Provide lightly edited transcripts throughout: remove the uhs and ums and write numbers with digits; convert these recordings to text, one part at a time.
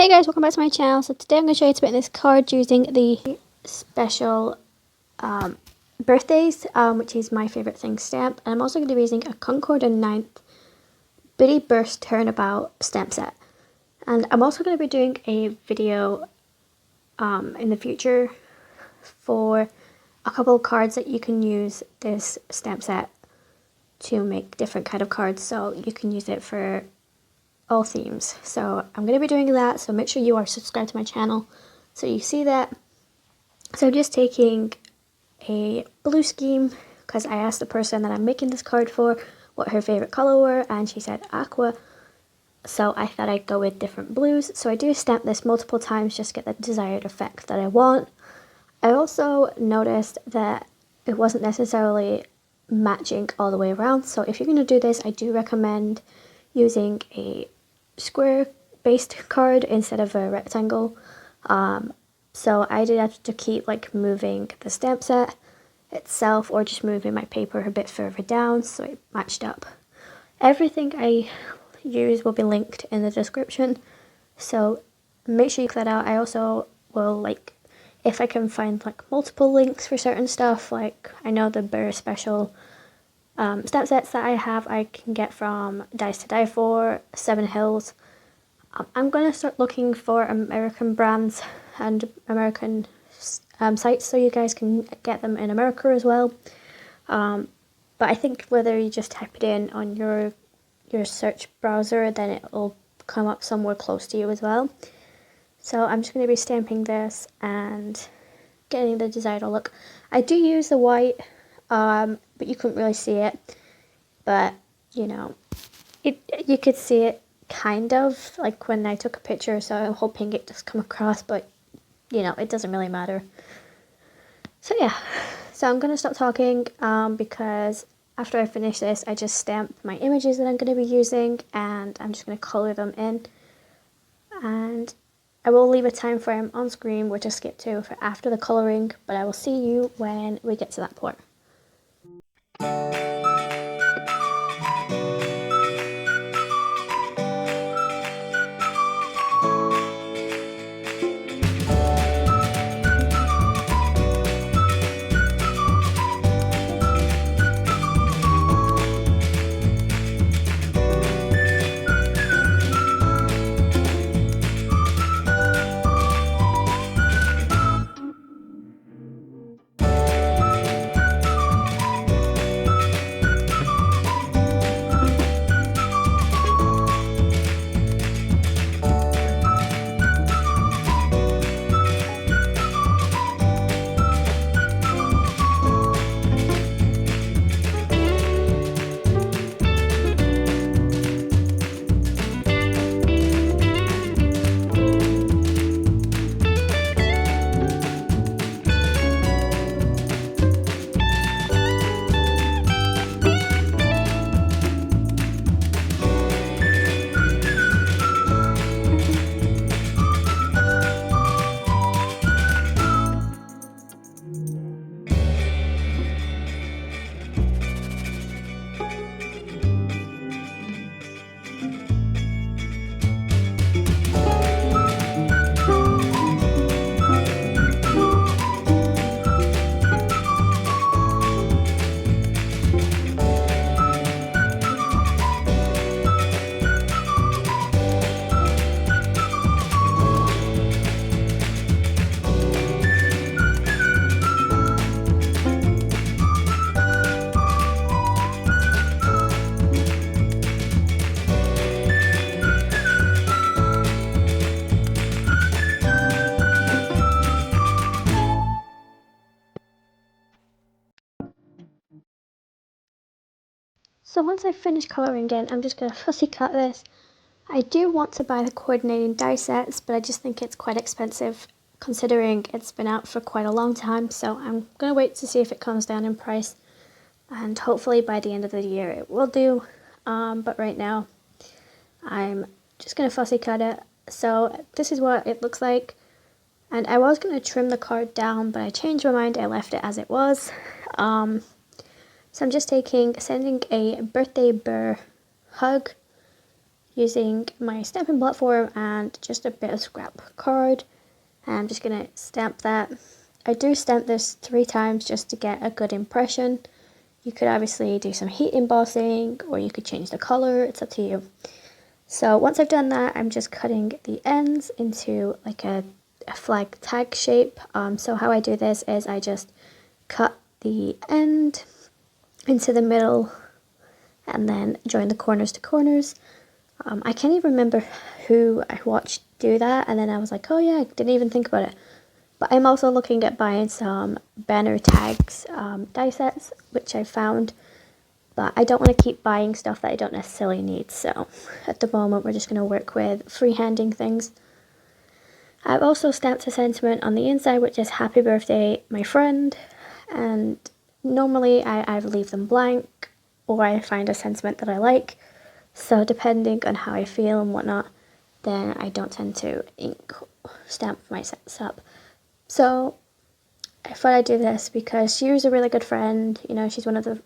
Hey guys, welcome back to my channel. So today I'm going to show you how to make this card using the special birthdays, which is my favourite thing stamp. And I'm also going to be using a Concord and 9th Bitty Burst Turnabout stamp set. And I'm also going to be doing a video in the future for a couple of cards that you can use this stamp set to make different kind of cards. So you can use it for all themes. So I'm going to be doing that, so make sure you are subscribed to my channel so you see that. So I'm just taking a blue scheme because I asked the person that I'm making this card for what her favorite color were, and she said aqua, so I thought I'd go with different blues. So I do stamp this multiple times just to get the desired effect that I want. I also noticed that it wasn't necessarily matching all the way around, so if you're going to do this, I do recommend using a square based card instead of a rectangle. So I did have to keep like moving the stamp set itself or just moving my paper a bit further down so it matched up. Everything I use will be linked in the description, so make sure you check that out. I also will, like, if I can find like multiple links for certain stuff, like I know the Beary special stamp sets that I have I can get from Dies to Die For, 7 Hills. I'm going to start looking for American brands and American sites so you guys can get them in America as well. But I think whether you just type it in on your search browser, then it will come up somewhere close to you as well. So I'm just going to be stamping this and getting the desired look. I do use the white, but you couldn't really see it, but you know, you could see it kind of like when I took a picture, so I'm hoping it does come across, but you know, it doesn't really matter. So yeah, so I'm gonna stop talking because after I finish this, I just stamp my images that I'm going to be using, and I'm just going to color them in, and I will leave a time frame on screen, which I skip to for after the coloring, but I will see you when we get to that point. So once I finish colouring in, I'm just going to fussy cut this. I do want to buy the coordinating die sets, but I just think it's quite expensive considering it's been out for quite a long time. So I'm going to wait to see if it comes down in price, and hopefully by the end of the year it will do. But right now I'm just going to fussy cut it. So this is what it looks like. And I was going to trim the card down, but I changed my mind. I left it as it was. So I'm just sending a birthday bear hug using my stamping platform and just a bit of scrap card. I'm just going to stamp that. I do stamp this 3 times just to get a good impression. You could obviously do some heat embossing, or you could change the color, it's up to you. So once I've done that, I'm just cutting the ends into like a flag tag shape. So how I do this is I just cut the end into the middle and then join the corners to corners. I can't even remember who I watched do that, and then I was like, oh yeah, I didn't even think about it. But I'm also looking at buying some banner tags die sets, which I found, but I don't want to keep buying stuff that I don't necessarily need, so at the moment we're just going to work with freehanding things. I've also stamped a sentiment on the inside, which is happy birthday my friend, and normally I either leave them blank or I find a sentiment that I like, so depending on how I feel and whatnot, then I don't tend to ink stamp my sets up. So I thought I'd do this because she was a really good friend. You know, she's one of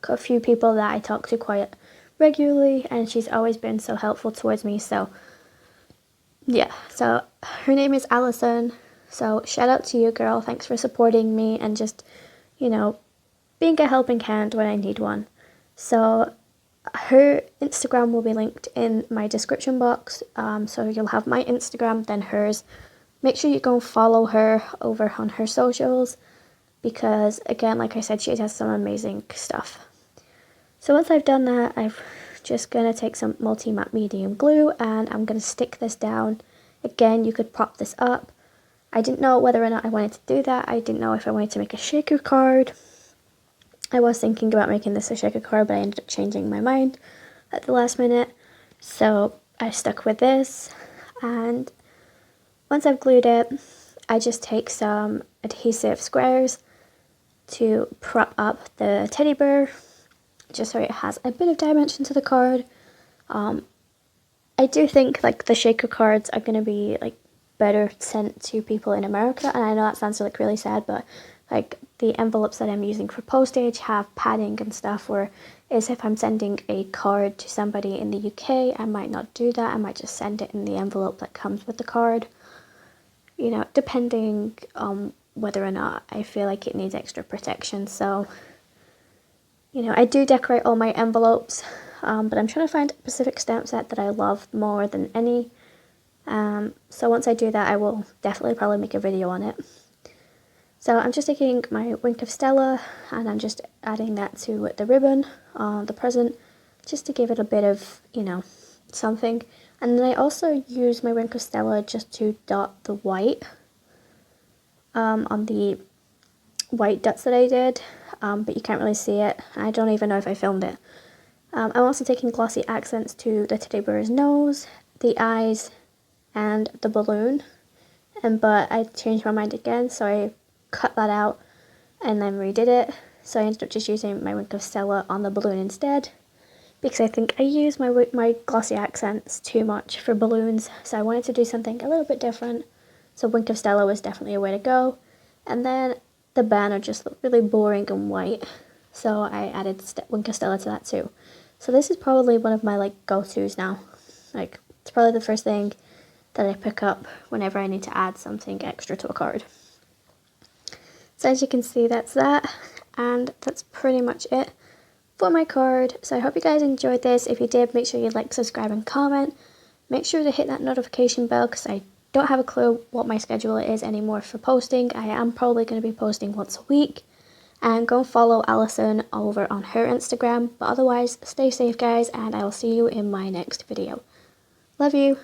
a few people that I talk to quite regularly, and she's always been so helpful towards me. So yeah, so her name is Allison. So shout out to you, girl. Thanks for supporting me and just, you know, being a helping hand when I need one. So her Instagram will be linked in my description box. So you'll have my Instagram, then hers. Make sure you go and follow her over on her socials because, again, like I said, she has some amazing stuff. So once I've done that, I'm just going to take some multi-matte medium glue and I'm going to stick this down. Again, you could prop this up. I didn't know whether or not I wanted to do that. I didn't know if I wanted to make a shaker card. I was thinking about making this a shaker card, but I ended up changing my mind at the last minute. So I stuck with this, and once I've glued it, I just take some adhesive squares to prop up the teddy bear, just so it has a bit of dimension to the card. I do think like the shaker cards are going to be like better sent to people in America, and I know that sounds like really sad, but like the envelopes that I'm using for postage have padding and stuff, whereas if I'm sending a card to somebody in the UK, I might not do that. I might just send it in the envelope that comes with the card. You know, depending on whether or not I feel like it needs extra protection. So, you know, I do decorate all my envelopes, but I'm trying to find a specific stamp set that I love more than any. So once I do that, I will definitely probably make a video on it. So I'm just taking my Wink of Stella and I'm just adding that to the ribbon, the present, just to give it a bit of, you know, something. And then I also use my Wink of Stella just to dot the white on the white dots that I did, but you can't really see it. I don't even know if I filmed it. I'm also taking glossy accents to the teddy bear's nose, the eyes, and the balloon. But I changed my mind again, so I cut that out and then redid it. So I ended up just using my Wink of Stella on the balloon instead, because I think I use my glossy accents too much for balloons, so I wanted to do something a little bit different. So Wink of Stella was definitely a way to go. And then the banner just looked really boring and white, so I added Wink of Stella to that too. So this is probably one of my like go-tos now. Like, it's probably the first thing that I pick up whenever I need to add something extra to a card. So as you can see, that's that, and that's pretty much it for my card. So I hope you guys enjoyed this. If you did, make sure you like, subscribe, and comment. Make sure to hit that notification bell because I don't have a clue what my schedule is anymore for posting. I am probably going to be posting once a week. And go follow Allison over on her Instagram. But otherwise, stay safe guys, and I will see you in my next video. Love you.